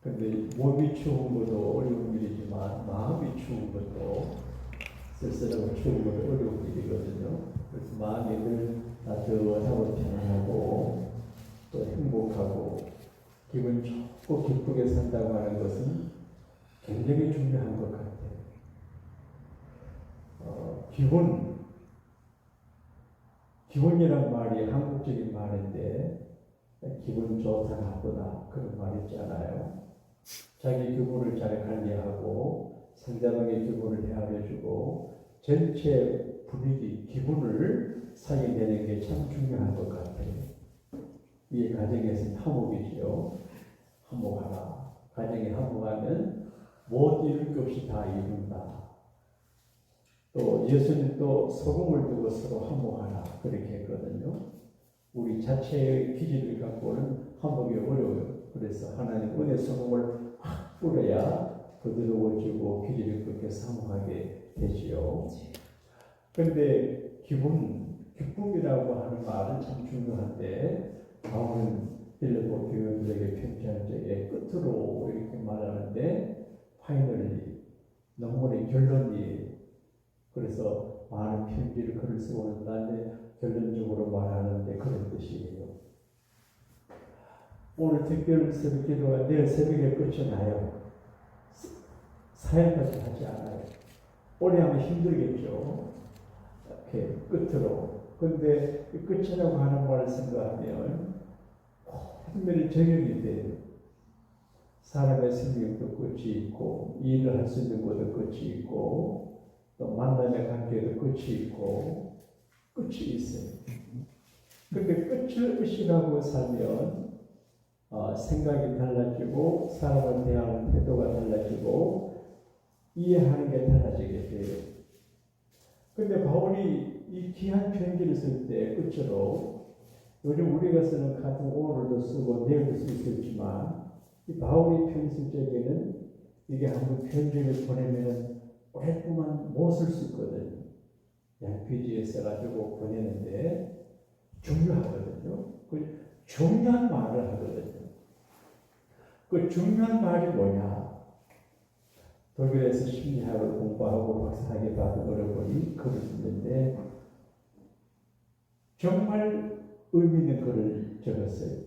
근데 몸이 추운 것도 어려운 일이지만 마음이 추운 것도 쓸쓸하고 추운 것도 어려운 일이거든요. 그래서 마음이 늘 따뜻하고 편안하고 또 행복하고 기분 좋고 기쁘게 산다고 하는 것은 굉장히 중요한 것 같아요. 기분이란 말이 한국적인 말인데 기분 좋다 나쁘다 그런 말 있잖아요. 자기 기분을 잘 관리하고 상대방의 기분을 헤아려주고 전체 분위기, 기분을 살려내는 게 참 중요한 것 같아요. 이게 가정에서 화목이지요. 화목하라. 가정이 화목하면 못 이룰 것 없이 다 이룬다. 또 예수님도 소금을 두고 서로 화목하라 그렇게 했거든요. 우리 자체의 기질을 갖고는 화목이 어려워요. 그래서 하나님 은혜 소금을 확 뿌려야 부드러워지고 기질을 꺾여서 화목하게 되지요. 그런데 기쁨이라고 하는 말은 참 중요한데 바울은 빌립보 교회들에게 편지할 때에 끝으로 이렇게 말하는데 파이널리 논문의 결론이에요. 그래서 많은 편지를 글을 쓰고 난데 결론적으로 말하는데 그런 뜻이에요. 오늘 특별 새벽 기도가 내일 새벽에 끝이 나요. 사역까지 하지 않아요. 오래 하면 힘들겠죠. 이렇게 끝으로. 근데 끝이라고 하는 말을 생각하면 분명히 적용이 돼요. 사람의 생명도 끝이 있고 일을 할 수 있는 것도 끝이 있고 또 만남의 관계도 끝이 있고 끝이 있어요. 근데 끝을 의식하고 살면 생각이 달라지고 사람을 대하는 태도가 달라지고 이해하는 게 달라지게 돼요. 근데 바울이 이 귀한 편지를 쓸 때 끝으로 요즘 우리가 쓰는 같은 오늘도 쓰고 내일도 쓸 수 있지만 이 바울이 편지 쓸 때에는 이게 한번 편지를 보내면 오랫동안 못 쓸 수 있거든요. 양피지에 써가지고 보내는데 중요하거든요. 그 중요한 말을 하거든요. 그 중요한 말이 뭐냐? 독일에서 심리학을 공부하고 박사학위 받은 어른이 글을 쓰는데 정말 의미 있는 글을 적었어요.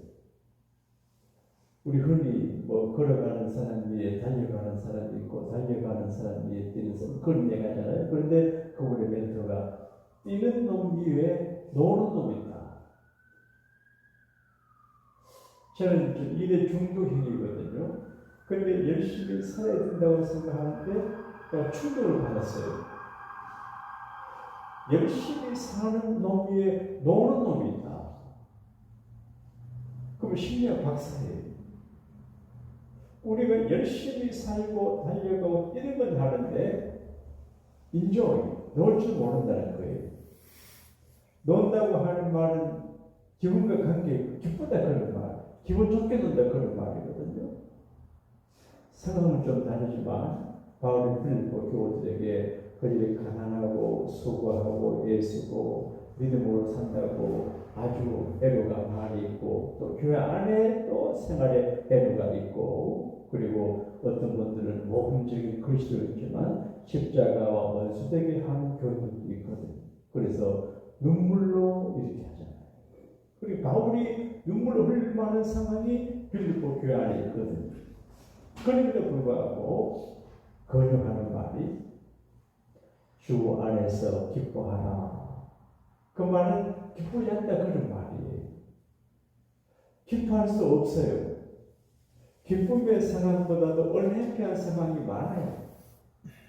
우리 흔히 걸어가는 사람 위에 달려가는 사람이 있고 달려가는 사람 위에 뛰는 사람 그런 얘기하잖아요. 그런데 그분의 멘토가 뛰는 놈 위에 노는 놈이 있다. 저는 일의 중독형이거든요. 그런데 열심히 살아야 된다고 생각하는데 충격을 받았어요. 열심히 사는 놈 위에 노는 놈이 있다. 그럼 심리학 박사예요. 우리가 열심히 살고 달려가고 뛰는 건 하는데 인조이 놀 줄 모른다는 거예요. 논다고 하는 말은 기분과 관계 기쁘다 그런 말, 기분 좋게 논다 그런 말이거든요. 상황은 좀 다르지만 바울이 빌립보 교우들에게 그들이 가난하고 수고하고 애쓰고 믿음으로 산다고 아주 애로가 많이 있고 또 교회 안에 또 생활에 애로가 있고 그리고 어떤 분들은 모범적인 그리스도가 있지만 십자가와 원수되게 하는 교회들도 있거든요. 그래서 눈물로 이렇게 하잖아요. 그리고 바울이 눈물을 흘릴 만한 상황이 빌립보 교회 안에 있거든요. 그럼에도 불구하고 권유하는 말이 주 안에서 기뻐하라. 그 말은 기쁘지 않다 그런 말이에요. 기뻐할 수 없어요. 기쁨의 상황보다도 얼해피한 상황이 많아요.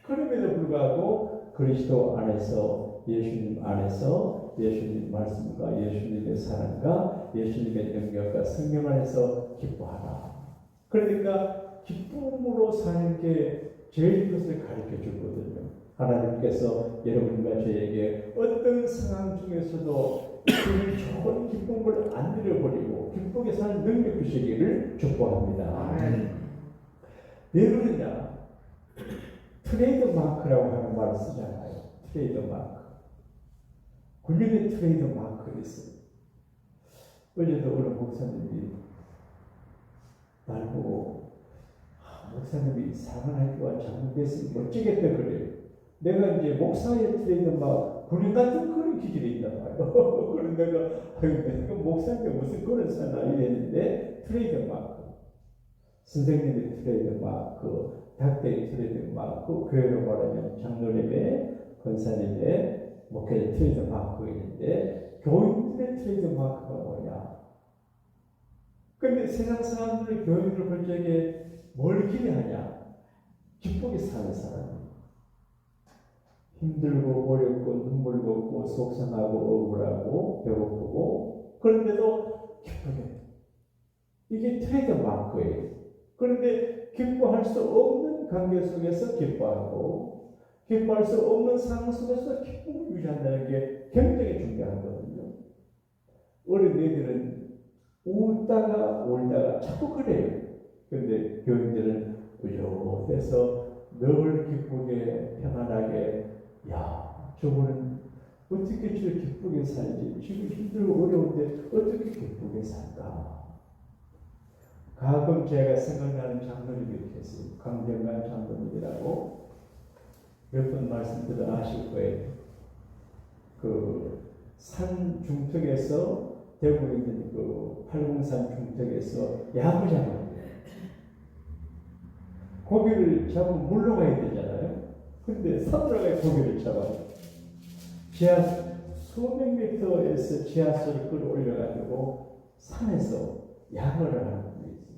그럼에도 불구하고 그리스도 안에서 예수님 안에서 예수님 말씀과 예수님의 사랑과 예수님의 능력과 성령 안에서 기뻐하라. 그러니까 기쁨으로 사는 게 제일 것을 가르쳐 주거든요. 하나님께서 여러분과 저에게 어떤 상황 중에서도 그 좋은 기쁨을 안 잃어버리고 기쁘게 사는 능력 주시기를 축복합니다. 왜 그러냐? 트레이드 마크라고 하는 말을 쓰잖아요. 트레이드 마크. 군인의 트레이드 마크가 있어요. 어제도 어느 목사님이 날 보고 목사님이 사관학교가 장로됐으니 멋지겠다 그래요. 내가 이제 목사의 트레이드마크 군인 같은 그런 기질이 있단 말이에요. 그런 내가 목사인데 무슨 그런 사나 이랬는데 트레이드마크 선생님의 트레이드마크 닭대의 트레이드마크 교회로 말하면 장로님의 권사님의 목회의 트레이드마크가 있는데 교인들의 트레이드마크가 뭐냐? 근데 세상 사람들 교인들을 볼 적에 뭘 기대하냐? 기쁘게 사는 사람. 힘들고 어렵고 눈물 걷고 속상하고 억울하고 배고프고 그런데도 기쁘게. 이게 트레이드마크예요. 그런데 기뻐할 수 없는 관계 속에서 기뻐하고 기뻐할 수 없는 상황 속에서 기쁨을 유지한다는 게 굉장히 중요하거든요. 어린 애들은 울다가 울다가 자꾸 그래요. 그런데 교인들은 부족해서 늘 기쁘게 평안하게 야 저분은 어떻게 저렇게 기쁘게 살지? 지금 힘들고 어려운데 어떻게 기쁘게 살까? 가끔 제가 생각나는 장로님이 계세요. 강정관 장로님이라고 몇 번 말씀드려 아실 거예요. 그 산 중턱에서 대구에 있는 그 팔공산 중턱에서 야구장을 고기를 잡으면 물로 가야 되잖아요. 근데 산으로 가야 고기를 잡아요. 지하 수백 미터에서 지하수를 끌어올려가지고 산에서 양어를 하는 분이 있어요.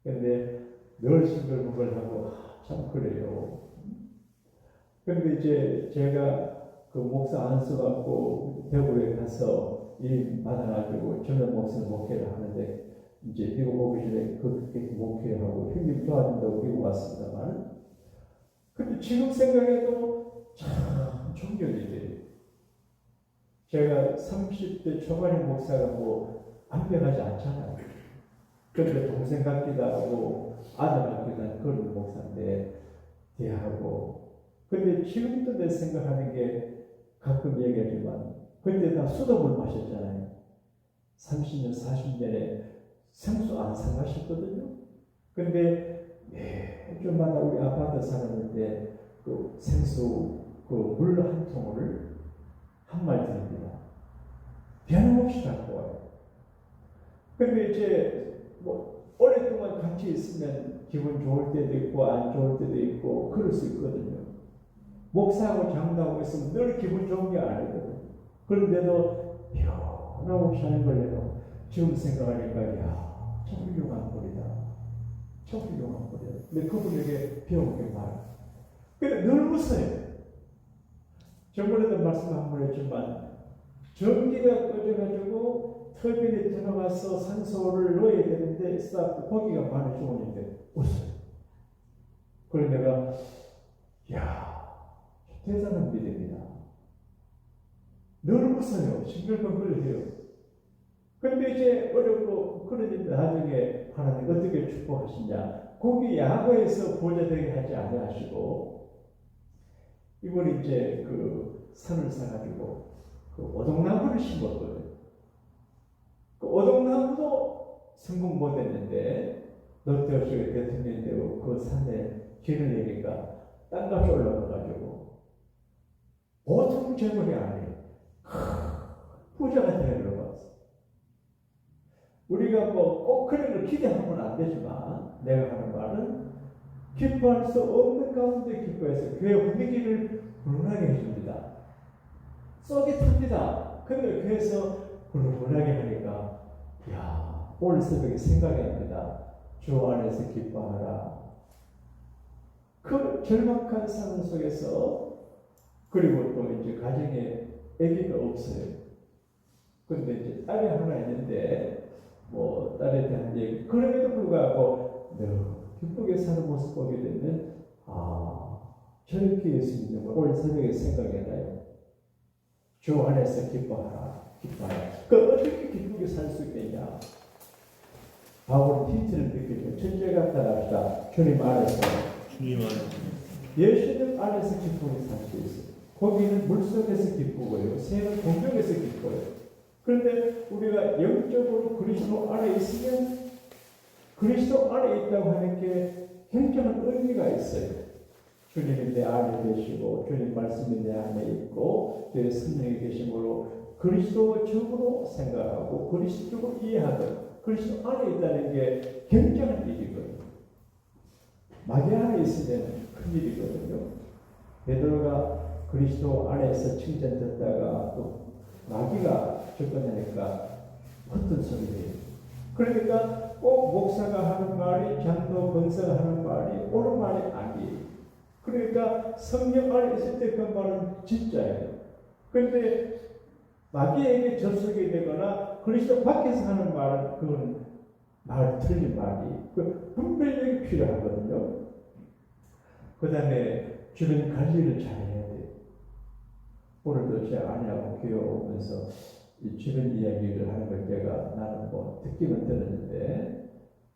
근데 늘 싱글벙글하고 참 그래요. 근데 이제 제가 그 목사 안 써갖고 대구에 가서 일 받아가지고 저녁 목사 목회를 하는데 이제 미국 오기 전에 그렇게 목회하고 형님 도와준다고 미국 왔습니다만 근데 지금 생각해도 참 존경이 돼요. 제가 30대 초반의 목사가 뭐 완벽하지 않잖아요. 그런데 동생 같기도 하고 아들 같기도 한 그런 목사인데 대하고 근데 지금도 내 생각하는 게 가끔 얘기하지만 그때 다 수돗물 마셨잖아요. 30년, 40년에 생수 안 사마셨거든요. 근데 매주마다 우리 아파트 사는데 그 생수 그 물 한 통을 한 말 드립니다. 변함없이 갖고 와요. 근데 이제 뭐 오랫동안 같이 있으면 기분 좋을 때도 있고 안 좋을 때도 있고 그럴 수 있거든요. 목사하고 장로하고 있으면 늘 기분 좋은 게 아니거든요. 그런데도 변함없이 하는 걸 내가 지금 생각하니까 야, 참 훌륭한 분이다. 참 훌륭한 분이다. 근데 그분에게 배운 게 많아요. 근데 늘 웃어요. 저번에도 말씀 한번 했지만 전기가 꺼져가지고 터빈에 들어가서 산소를 넣어야 되는데 거기가 많이 좋으는데 웃어요. 그래서 내가 야 대단한 믿음이다. 늘 웃어요. 싱글벙글해요. 근데 이제 어렵고 그러니 나중에 하나님 어떻게 축복하시냐. 거기 야고에서 보좌되게 하지 아니하시고 이번에 이제 그 산을 사가지고 그 오동나무를 심었거든요. 그 오동나무도 성공 못했는데 롯데호수가 대통령이 되고 그 산에 길을 내니까 땅값이 올라가가지고 보통 재물이 아니에요. 부자가 되는 거 같아요. 우리가 뭐 꼭 그런 걸 기대하면 안 되지만 내가 하는 말은 기뻐할 수 없는 가운데 기뻐해서 교회 분위기를 훈훈하게 해줍니다. 쏙이 탑니다. 근데 교회에서 훈훈하게 하니까 야 오늘 새벽에 생각이 납니다. 주 안에서 기뻐하라. 그 절박한 상황 속에서 그리고 또 이제 가정에 아기가 없어요. 근데 이제 딸이 하나 있는데 뭐 딸에 대한 얘기 그럼에도 불구하고 기쁘게 사는 모습 보게 되면 저렇게 예수님은 오늘 새벽에 생각이 나요. 주 안에서 기뻐하라. 그 어떻게 기쁘게 살 수 있겠냐. 바울은 힌트를 느끼죠. 천재 같다 합시다. 주님 안에서 예수님 안에서 기쁘게 살 수 있어요. 거기는 물속에서 기쁘고요. 새는 공중에서 기뻐요. 그런데 우리가 영적으로 그리스도 안에 있으면 그리스도 안에 있다고 하는 게 굉장한 의미가 있어요. 주님이 내 안에 계시고 주님 말씀이 내 안에 있고 내 성령이 계심으로 그리스도적으로 생각하고 그리스도적으로 이해하고 그리스도 안에 있다는 게 굉장한 일이거든요. 마귀 안에 있으면 큰 일이거든요. 베드로가 그리스도 안에서 칭찬듣다가 또 마귀가 접근하니까 어떤 소리예요. 그러니까 꼭 목사가 하는 말이 장로 권사가 하는 말이 옳은 말이 아니에요. 그러니까 성령 안에 있을 때 그 말은 진짜예요. 그런데 마귀에게 접속이 되거나 그리스도 밖에서 하는 말은 그건 말 틀린 말이 그 분별력이 필요하거든요. 그 다음에 주변 관리를 잘해야 돼요. 오늘도 제 아내하고 교회 오면서 이 주변 이야기를 하는 걸 제가 나는 뭐 듣기는 들었는데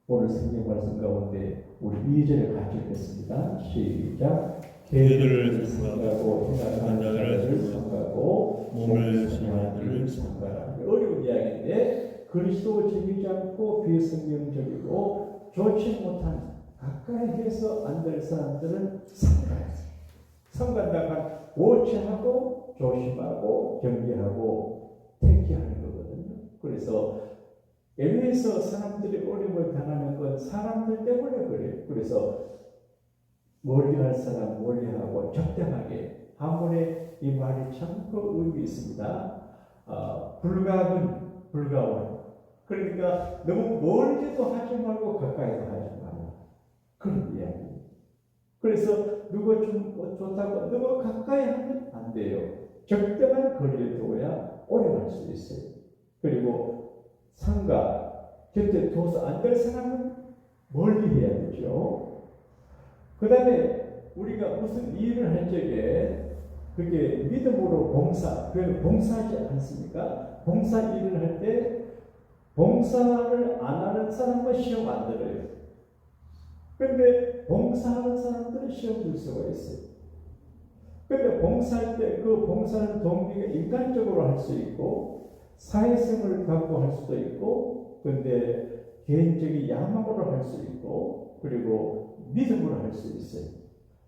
오늘 성경 말씀 가운데 우리 2절을 같이 읽겠습니다. 시작. 계들을 삼가고 행악한 자를 삼가고 몸을 상하는 자를 삼가라. 어려운 이야기인데 그리스도 즐기지 않고 비성경적이고 좋지 못한 가까이 해서 안 될 사람들은 삼가야지. 삼간다간 워치하고 조심하고 경계하고 택기하는 거거든요. 그래서 에베소 사람들이 어려움을 당하는 건 사람들 때문에 그래요. 그래서 멀리할 사람 멀리하고 적당하게 한번에 이 말이 참 그 의미 있습니다. 불가은 불가원. 그러니까 너무 멀지도 하지 말고 가까이도 하지 말라. 그런 이야기. 그래서 누가 좀 좋다고 너무 가까이 하면 안 돼요. 적당한 거리에 둬야 오래 갈 수 있어요. 그리고 상가 곁에 둬서 안 될 사람은 멀리 해야 되죠. 그 다음에 우리가 무슨 일을 할 적에 그게 믿음으로 봉사, 그 봉사하지 않습니까? 봉사 일을 할 때 봉사를 안 하는 사람은 시험 안 들어요. 그런데 봉사하는 사람들은 시험 들 수가 있어요. 그런데 봉사할 때 그 봉사하는 동기가 인간적으로 할 수 있고 사회성을 갖고 할 수도 있고 그런데 개인적인 야망으로 할 수 있고 그리고 믿음으로 할 수 있어요.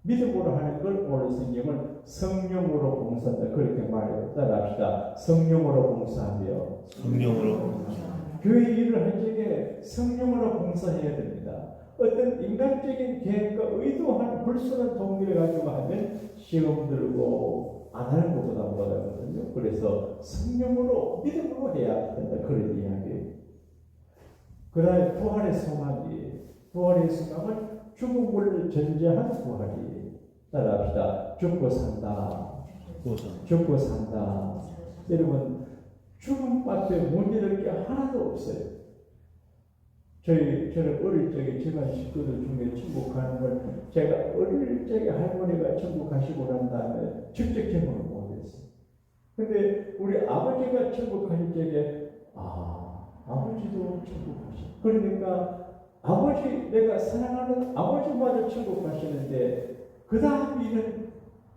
믿음으로 하는 걸 오늘 성경은 성령으로 봉사한다. 그렇게 말해요. 따라합시다. 성령으로 봉사하며 성령으로 교회 일을 할 적에 성령으로 봉사해야 됩니다. 어떤 인간적인 계획과 의도한 불순한 동기를 가지고 하면 시험 들고 안 하는 것보다 못하거든요. 그래서 성령으로 믿음으로 해야 된다. 그런 이야기예요. 그 다음에 부활의 소망이 부활의 소망은 죽음을 전제한 부활이에요. 따라합시다. 죽고 산다. 죽고 산다. 여러분 죽음 앞에 문제될 게 하나도 없어요. 저는 어릴 적에 집안 식구들 중에 천국가는 걸 제가 어릴 적에 할머니가 천국 가시고 난 다음에 직접 경험을 못했어요. 근데 우리 아버지가 천국 가실 적에 아버지도 천국 가시. 그러니까 아버지 내가 사랑하는 아버지마저 천국 가시는데 그 다음 일은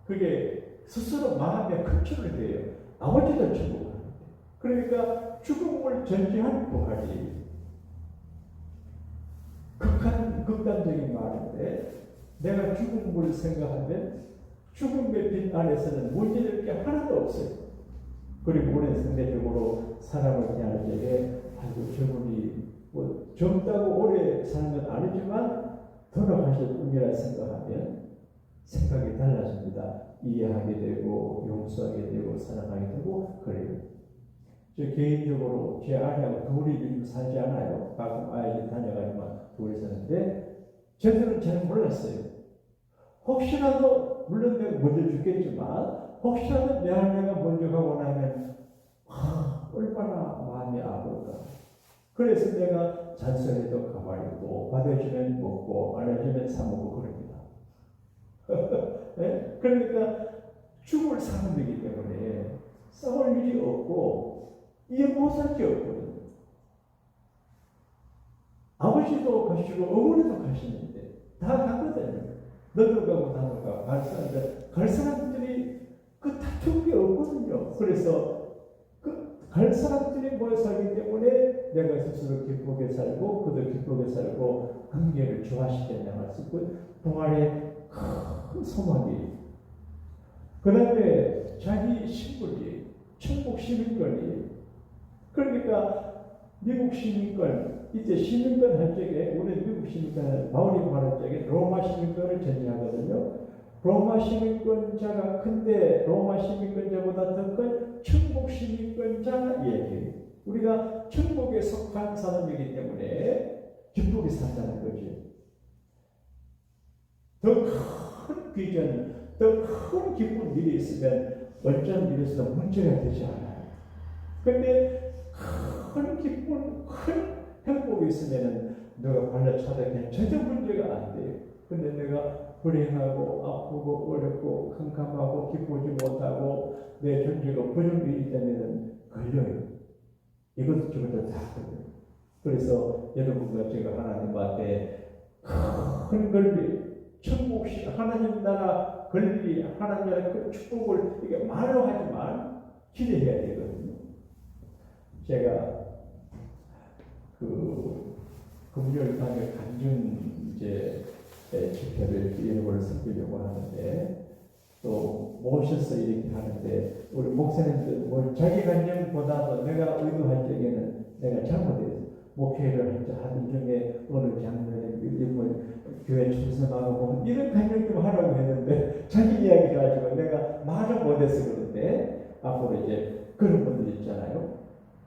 그게 스스로 마음에 컨트롤이 돼요. 아버지도 천국 가는데. 그러니까 죽음을 전제한 부활이 극단적인 말인데 내가 죽음을 생각하면 죽음의 빛 안에서는 문제될 게 하나도 없어요. 그리고 우리는 상대적으로 사람을 대할 적에 아이고 저분이 뭐 젊다고 오래 사는 건 아니지만 돌아가실 분이라 생각하면 생각이 달라집니다. 이해하게 되고 용서하게 되고 사랑하게 되고 그래요. 저 개인적으로 제 아내하고 둘이 요즘 살지 않아요. 가끔 아이들 다녀가지만 둘이 사는데 저들은 잘 몰랐어요. 혹시라도 물론 내가 먼저 죽겠지만 혹시라도 내 아내가 먼저 가고 나면 얼마나 마음이 아플까. 그래서 내가 잔소리도 가만히 있고 받아주면 먹고 안 해주면 사 먹고 그럽니다. 네? 그러니까 죽을 사람이기 때문에 싸울 일이 없고 이해 못할 게 없거든요. 아버지도 가시고 어머니도 가시는데 다 가거든요. 너도 가고 나도 가고 갈 사람들이 그 다툰 게 없거든요. 그래서 그 갈 사람들이 모여 살기 때문에 내가 스스로 기쁘게 살고 그도 기쁘게 살고 관계를 조화시켜 나갈 수 있고 동안에 큰 소망이 그 다음에 자기 신분이 천국 시민권이 그러니까 미국 시민권 이때 시민권 할 적에 우리 미국 시민권 바울이 말할 적에 로마 시민권을 전제하거든요. 로마 시민권자가 큰데 로마 시민권자보다 더 큰 천국 시민권자 얘기. 우리가 천국에 속한 사람이기 때문에 기쁘게 산다는 거지. 더 큰 비전, 더 큰 기쁜 일이 있으면 어떤 일에서도 문제가 되지 않아요. 근데 큰 기쁜, 큰 행복이 있으면 너가 발라차도 전혀 문제가 안 돼요. 근데 내가 불행하고 아프고 어렵고 캄캄하고 기쁘지 못하고 내 존재가 부정이 되면 걸려요. 이것도 저것도 다 걸려요. 그래서 여러분과 제가 하나님 앞에 큰 권리, 천국 하나님 나라 권리, 하나님 나라 그 축복을 이게 말로 하지만 기대해야 되거든요. 제가 그 금요일 밤에 간증 이제 집회를 이름을 섬기려고 하는데 또 모셔서 이렇게 하는데 우리 목사님들 뭐 자기 간증보다도 내가 의도할 적에는 내가 잘못했어. 목회를 하던 중에 어느 장면에 교회 출석하고 이런 간증 좀 하라고 했는데 자기 이야기 가지고 내가 말을 못해서 그런데 앞으로 이제 그런 분들 있잖아요.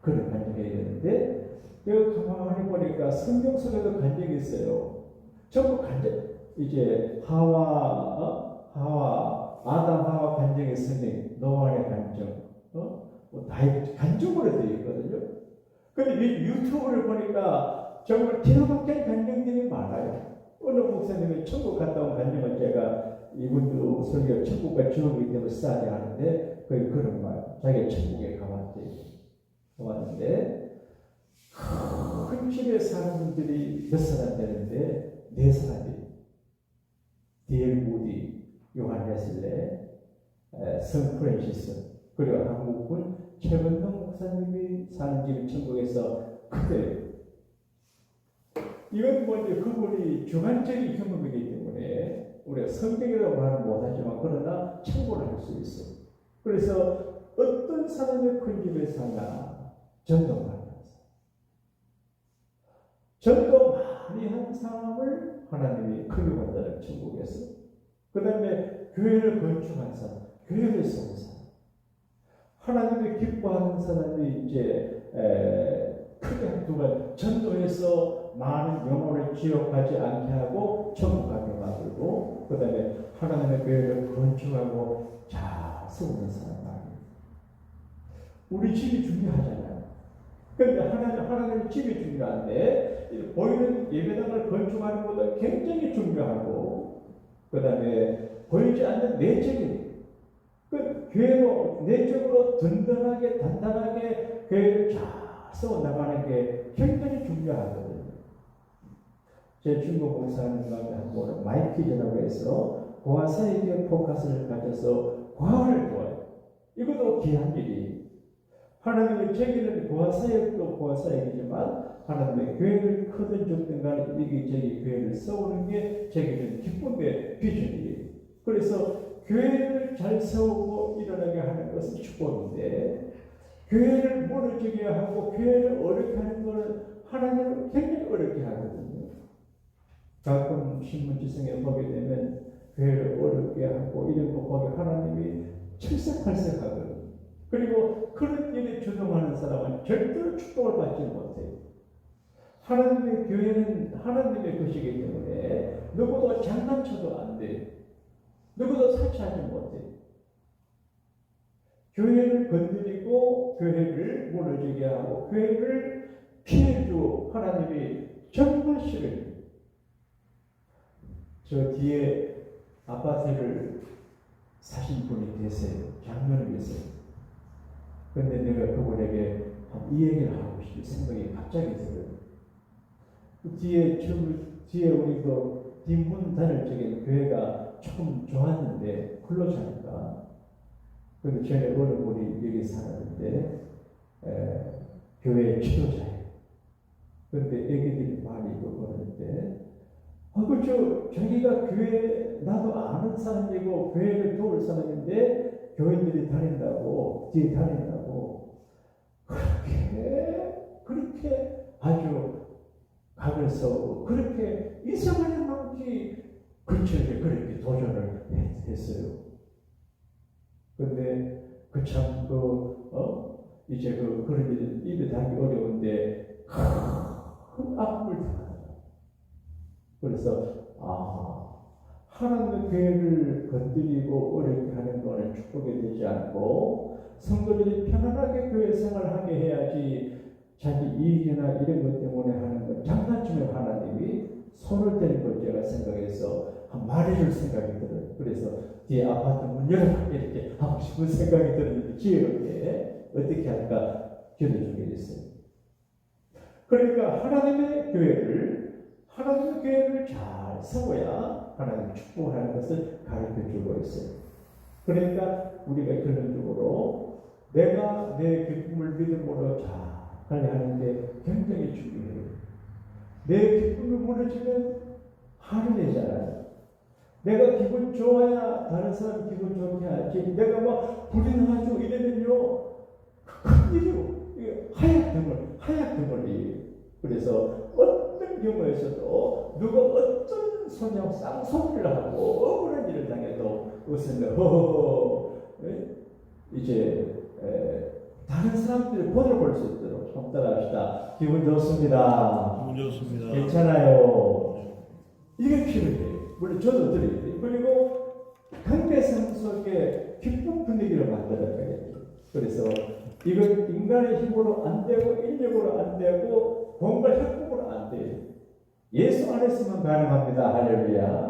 그런 간증해야 되는데 내가 가만히 보니까 성경 속에도 간증이 있어요. 전부 간증 이제 아담 하와 간증의 성경, 노아의 간증, 다 간증으로 되어 있거든요. 근데 유튜브를 보니까 정말 기가막힌 간증들이 많아요. 어느 목사님이 천국 갔다 온 간증을 제가 이분도 설교 천국과 지옥이기 때문에 싸지 하는데 거의 그런 말, 자기 천국에 가봤는데 큰 집에 사는 분들이 몇 사람 되는데 네 사람이 D.L. 무디, 요한 웨슬레, 성 프랜시스 그리고 한국분 최건동 목사님이 사는 집 천국에서 크대요. 이건 먼저 그분이 주관적인 경험이기 때문에 우리가 성경이라고 말은 못하지만 그러나 참고를 할 수 있어. 그래서 어떤 사람의 큰 집에 사나 전도만 전도 많이 한 사람을 하나님이 크게 본다는 천국에서 그 다음에 교회를 건축한 사람, 교회를 세운 사람 하나님이 기뻐하는 사람이 이제 크게 한두번 전도해서 많은 영혼을 기억하지 않게 하고 천국 가게 만들고 그 다음에 하나님의 교회를 건축하고 잘 세우는 사람 말이에요. 우리 집이 중요하잖아요. 그런데 하나님의 집이 중요한데 보이는 예배당을 건축하는 것도 굉장히 중요하고 그 다음에 보이지 않는 내적인 그 교회로 내적으로 든든하게 단단하게 교회를 잘 세워나가는 게 굉장히 중요하거든요. 제 중국 목사님과 한번 마이키즈라고 해서 고아사역에 포커스를 가져서 고아를 도와요. 이것도 귀한 일이 하나님의 제기는 고아사역도 고아사역이지만 하나님의 교회를 크든 적든 간에 이게 저기 교회를 세우는 게 제기는 기쁨의 비전이에요. 그래서 교회를 잘 세우고 일어나게 하는 것은 축복인데 교회를 무너지게 하고 교회를 어렵게 하는 것은 하나님을 굉장히 어렵게 하거든요. 가끔 신문지성에 보게 되면 교회를 어렵게 하고 이런 거 보게 하나님이 철석팔석하거든요. 그리고 그런 일에 주동하는 사람은 절대로 축복을 받지 못해요. 하나님의 교회는 하나님의 것이기 때문에 누구도 장난쳐도 안 돼요. 누구도 사치하지 못해요. 교회를 건드리고 교회를 무너지게 하고 교회를 피해주고 하나님이 정말 싫어요. 저 뒤에 아파트를 사신 분이 계세요. 장면이 계세요. 근데 내가 그분에게 이 얘기를 하고 싶은 생각이 갑자기 들어요. 그 뒤에 우리도 뒷문 다닐 적에 교회가 조금 좋았는데 근로 자니까. 근데 전에 어느 분이 여기 살았는데 교회 지도자예요. 그런데 애기들이 많이 그러는데 자기가 교회 나도 아는 사람이고 교회를 도울 사람인데 교인들이 다닌다고 뒤에 다닌다고 그렇게 아주 각을 세우고 그렇게 이상하게 많기 그렇게 그렇게 도전을 했어요. 그런데 이제 그런 일 입에 담기 어려운데 큰 아픔을 당하더라. 그래서 하나님의 교회를 건드리고 어렵게 하는 것은 축복이 되지 않고 성도들이 편안하게 교회 생활하게 해야지 자기 이익이나 이런 것 때문에 하는 건 장난치면 하나님이 손을 떼는 걸 제가 생각해서 말해줄 생각이 들어요. 그래서 뒤에 아파트 문 열어라 이렇게 하고 싶은 생각이 들었는데 지혜롭게 어떻게 할까 기도주게 됐어요. 그러니까 하나님의 교회를 잘 세워야 하나님 축복하는 것을 가르쳐주고 있어요. 그러니까 우리가 결론적으로 내가 내 기쁨을 믿음으로 잘 관리하는 게 굉장히 중요해요. 내 기쁨이 무너지면 화를 내잖아요. 내가 기분 좋아야 다른 사람 기분 좋게 하지. 내가 막 불행하죠 이러면요 큰일이요. 하얗 덩어리. 그래서 어떤 경우에서도 누가 어떤 쌍소리를 하고 억울한 일을 당해도 웃으며 이제 다른 사람들이 보내볼 수 있도록 좀 따라합시다. 기분 좋습니다. 기분 좋습니다. 괜찮아요. 이게 필요해요. 물론 저도 드려야 돼요. 그리고 관계성 속에 기쁜 분위기를 만들어야 돼요. 그래서 이건 인간의 힘으로 안 되고 인력으로 안 되고 뭔가 협곡으로 안 돼요. 예수 안에서만 가능합니다. 할렐루야.